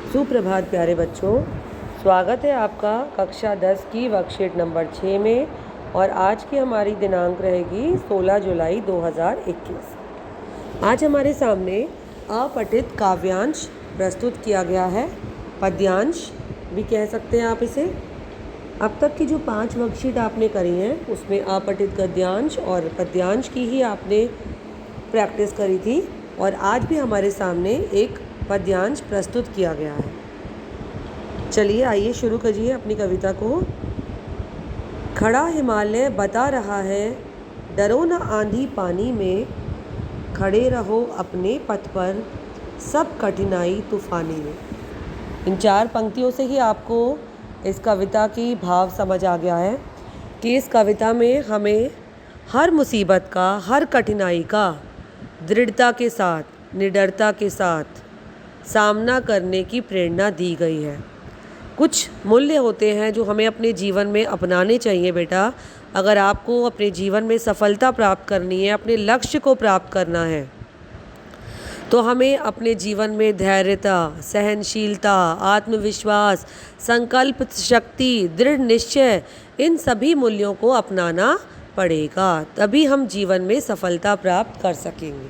सुप्रभात प्यारे बच्चों, स्वागत है आपका कक्षा 10 की वर्कशीट नंबर 6 में। और आज की हमारी दिनांक रहेगी 16 जुलाई 2021। आज हमारे सामने अपठित काव्यांश प्रस्तुत किया गया है, पद्यांश भी कह सकते हैं आप इसे। अब तक की जो 5 वर्कशीट आपने करी हैं उसमें अपठित गद्यांश और पद्यांश की ही आपने प्रैक्टिस करी थी, और आज भी हमारे सामने एक पद्यांश प्रस्तुत किया गया है। चलिए आइए शुरू करिए अपनी कविता को। खड़ा हिमालय बता रहा है, डरो न आंधी पानी में, खड़े रहो अपने पथ पर, सब कठिनाई तूफानी में। इन 4 पंक्तियों से ही आपको इस कविता की भाव समझ आ गया है कि इस कविता में हमें हर मुसीबत का, हर कठिनाई का दृढ़ता के साथ, निडरता के साथ सामना करने की प्रेरणा दी गई है। कुछ मूल्य होते हैं जो हमें अपने जीवन में अपनाने चाहिए बेटा। अगर आपको अपने जीवन में सफलता प्राप्त करनी है, अपने लक्ष्य को प्राप्त करना है, तो हमें अपने जीवन में धैर्यता, सहनशीलता, आत्मविश्वास, संकल्प शक्ति, दृढ़ निश्चय, इन सभी मूल्यों को अपनाना पड़ेगा, तभी हम जीवन में सफलता प्राप्त कर सकेंगे।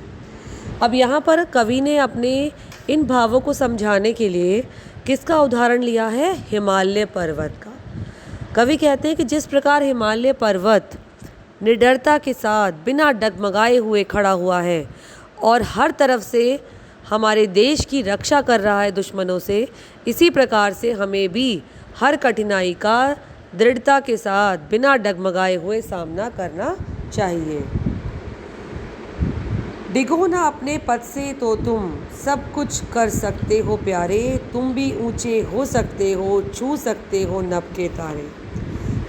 अब यहाँ पर कवि ने अपने इन भावों को समझाने के लिए किसका उदाहरण लिया है? हिमालय पर्वत का। कवि कहते हैं कि जिस प्रकार हिमालय पर्वत निडरता के साथ बिना डगमगाए हुए खड़ा हुआ है और हर तरफ से हमारे देश की रक्षा कर रहा है दुश्मनों से, इसी प्रकार से हमें भी हर कठिनाई का दृढ़ता के साथ बिना डगमगाए हुए सामना करना चाहिए। डिगो ना अपने पथ से तो तुम सब कुछ कर सकते हो प्यारे, तुम भी ऊंचे हो सकते हो, छू सकते हो नभ के तारे।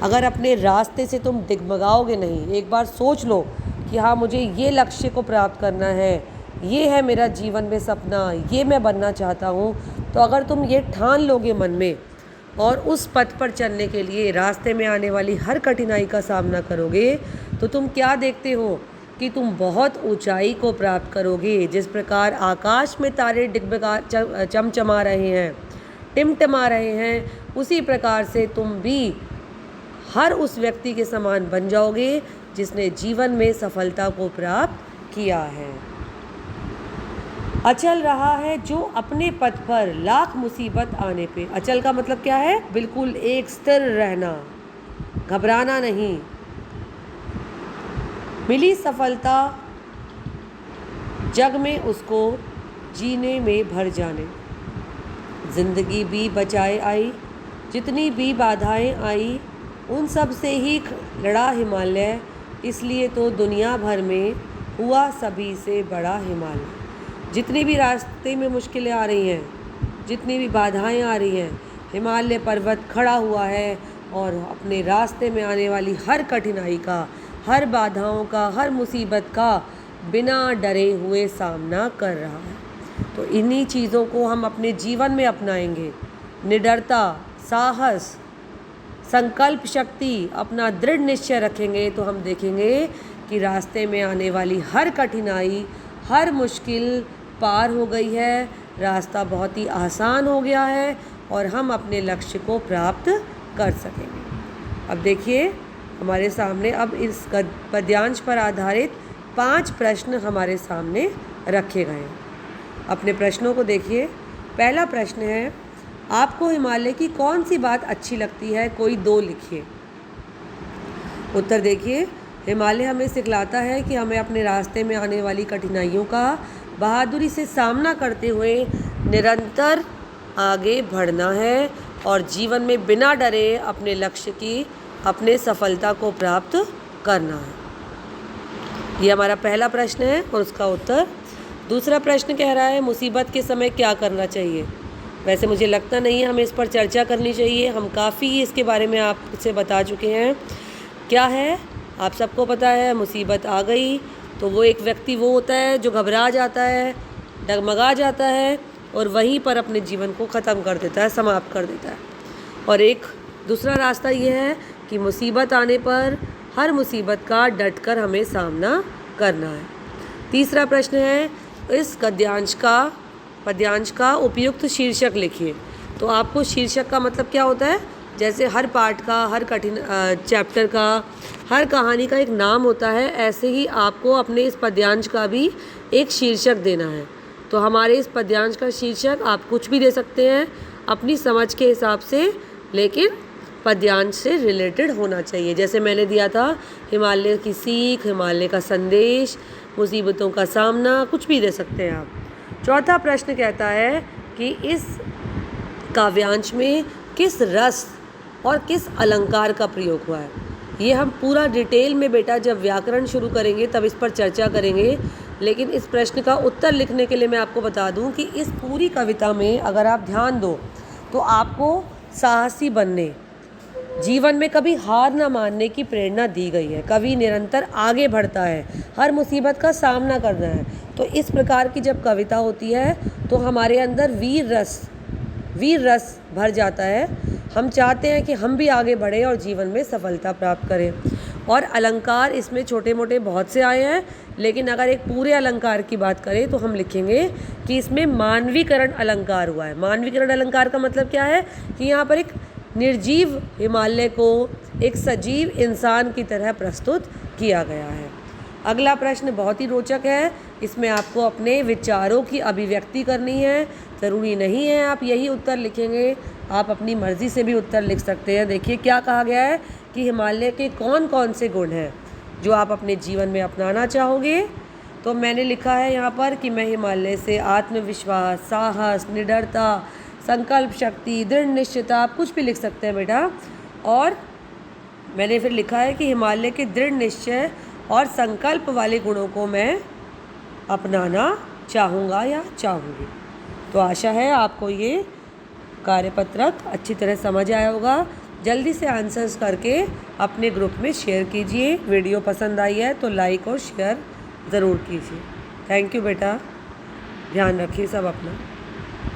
अगर अपने रास्ते से तुम डगमगाओगे नहीं, एक बार सोच लो कि हाँ मुझे ये लक्ष्य को प्राप्त करना है, ये है मेरा जीवन में सपना, ये मैं बनना चाहता हूँ, तो अगर तुम ये ठान लोगे मन में और उस पथ पर चलने के लिए रास्ते में आने वाली हर कठिनाई का सामना करोगे, तो तुम क्या देखते हो कि तुम बहुत ऊंचाई को प्राप्त करोगे। जिस प्रकार आकाश में तारे डिगमगा चमचमा रहे हैं, टिमटिमा रहे हैं, उसी प्रकार से तुम भी हर उस व्यक्ति के समान बन जाओगे जिसने जीवन में सफलता को प्राप्त किया है। अचल रहा है जो अपने पथ पर, लाख मुसीबत आने पे। अचल का मतलब क्या है? बिल्कुल एक स्थिर रहना, घबराना नहीं। मिली सफलता जग में उसको, जीने में भर जाने। जिंदगी भी बचाए आई, जितनी भी बाधाएं आई, उन सब से ही लड़ा हिमालय, इसलिए तो दुनिया भर में हुआ सभी से बड़ा हिमालय। जितनी भी रास्ते में मुश्किलें आ रही हैं, जितनी भी बाधाएं आ रही हैं, हिमालय पर्वत खड़ा हुआ है और अपने रास्ते में आने वाली हर कठिनाई का, हर बाधाओं का, हर मुसीबत का बिना डरे हुए सामना कर रहा है। तो इन्हीं चीज़ों को हम अपने जीवन में अपनाएंगे। निडरता, साहस, संकल्प शक्ति, अपना दृढ़ निश्चय रखेंगे तो हम देखेंगे कि रास्ते में आने वाली हर कठिनाई, हर मुश्किल पार हो गई है, रास्ता बहुत ही आसान हो गया है और हम अपने लक्ष्य को प्राप्त कर सकेंगे। अब देखिए हमारे सामने अब इस पद्यांश पर आधारित 5 प्रश्न हमारे सामने रखे गए हैं। अपने प्रश्नों को देखिए। पहला प्रश्न है, आपको हिमालय की कौन सी बात अच्छी लगती है? कोई 2 लिखिए। उत्तर देखिए। हिमालय हमें सिखलाता है कि हमें अपने रास्ते में आने वाली कठिनाइयों का बहादुरी से सामना करते हुए निरंतर आगे बढ़ना है और जीवन में बिना डरे अपने लक्ष्य की, अपने सफलता को प्राप्त करना है। ये हमारा पहला प्रश्न है और उसका उत्तर। दूसरा प्रश्न कह रहा है, मुसीबत के समय क्या करना चाहिए? वैसे मुझे लगता नहीं है हमें इस पर चर्चा करनी चाहिए, हम काफ़ी इसके बारे में आपसे बता चुके हैं। क्या है? आप सबको पता है, मुसीबत आ गई तो वो एक व्यक्ति वो होता है जो घबरा जाता है, डगमगा जाता है और वहीं पर अपने जीवन को ख़त्म कर देता है, समाप्त कर देता है। और एक दूसरा रास्ता ये है कि मुसीबत आने पर हर मुसीबत का डटकर हमें सामना करना है। तीसरा प्रश्न है, इस गद्यांश का पद्यांश का उपयुक्त शीर्षक लिखिए। तो आपको शीर्षक का मतलब क्या होता है, जैसे हर पाठ का, हर कठिन चैप्टर का, हर कहानी का एक नाम होता है, ऐसे ही आपको अपने इस पद्यांश का भी एक शीर्षक देना है। तो हमारे इस पद्यांश का शीर्षक आप कुछ भी दे सकते हैं अपनी समझ के हिसाब से, लेकिन पद्यांश से रिलेटेड होना चाहिए। जैसे मैंने दिया था हिमालय की सीख, हिमालय का संदेश, मुसीबतों का सामना, कुछ भी दे सकते हैं आप। चौथा प्रश्न कहता है कि इस काव्यांश में किस रस और किस अलंकार का प्रयोग हुआ है। ये हम पूरा डिटेल में बेटा जब व्याकरण शुरू करेंगे तब इस पर चर्चा करेंगे, लेकिन इस प्रश्न का उत्तर लिखने के लिए मैं आपको बता दूं कि इस पूरी कविता में अगर आप ध्यान दो तो आपको साहसी बनने, जीवन में कभी हार ना मानने की प्रेरणा दी गई है। कवि निरंतर आगे बढ़ता है, हर मुसीबत का सामना करना है। तो इस प्रकार की जब कविता होती है तो हमारे अंदर वीर रस भर जाता है। हम चाहते हैं कि हम भी आगे बढ़ें और जीवन में सफलता प्राप्त करें। और अलंकार इसमें छोटे मोटे बहुत से आए हैं, लेकिन अगर एक पूरे अलंकार की बात करें तो हम लिखेंगे कि इसमें मानवीकरण अलंकार हुआ है। मानवीकरण अलंकार का मतलब क्या है कि यहाँ पर एक निर्जीव हिमालय को एक सजीव इंसान की तरह प्रस्तुत किया गया है। अगला प्रश्न बहुत ही रोचक है, इसमें आपको अपने विचारों की अभिव्यक्ति करनी है। ज़रूरी नहीं है आप यही उत्तर लिखेंगे, आप अपनी मर्ज़ी से भी उत्तर लिख सकते हैं। देखिए क्या कहा गया है कि हिमालय के कौन कौन से गुण हैं जो आप अपने जीवन में अपनाना चाहोगे। तो मैंने लिखा है यहाँ पर कि मैं हिमालय से आत्मविश्वास, साहस, निडरता, संकल्प शक्ति, दृढ़ निश्चयता, आप कुछ भी लिख सकते हैं बेटा। और मैंने फिर लिखा है कि हिमालय के दृढ़ निश्चय और संकल्प वाले गुणों को मैं अपनाना चाहूँगा या चाहूँगी। तो आशा है आपको ये कार्यपत्रक अच्छी तरह समझ आया होगा। जल्दी से आंसर्स करके अपने ग्रुप में शेयर कीजिए। वीडियो पसंद आई है तो लाइक और शेयर ज़रूर कीजिए। थैंक यू बेटा, ध्यान रखिए सब अपना।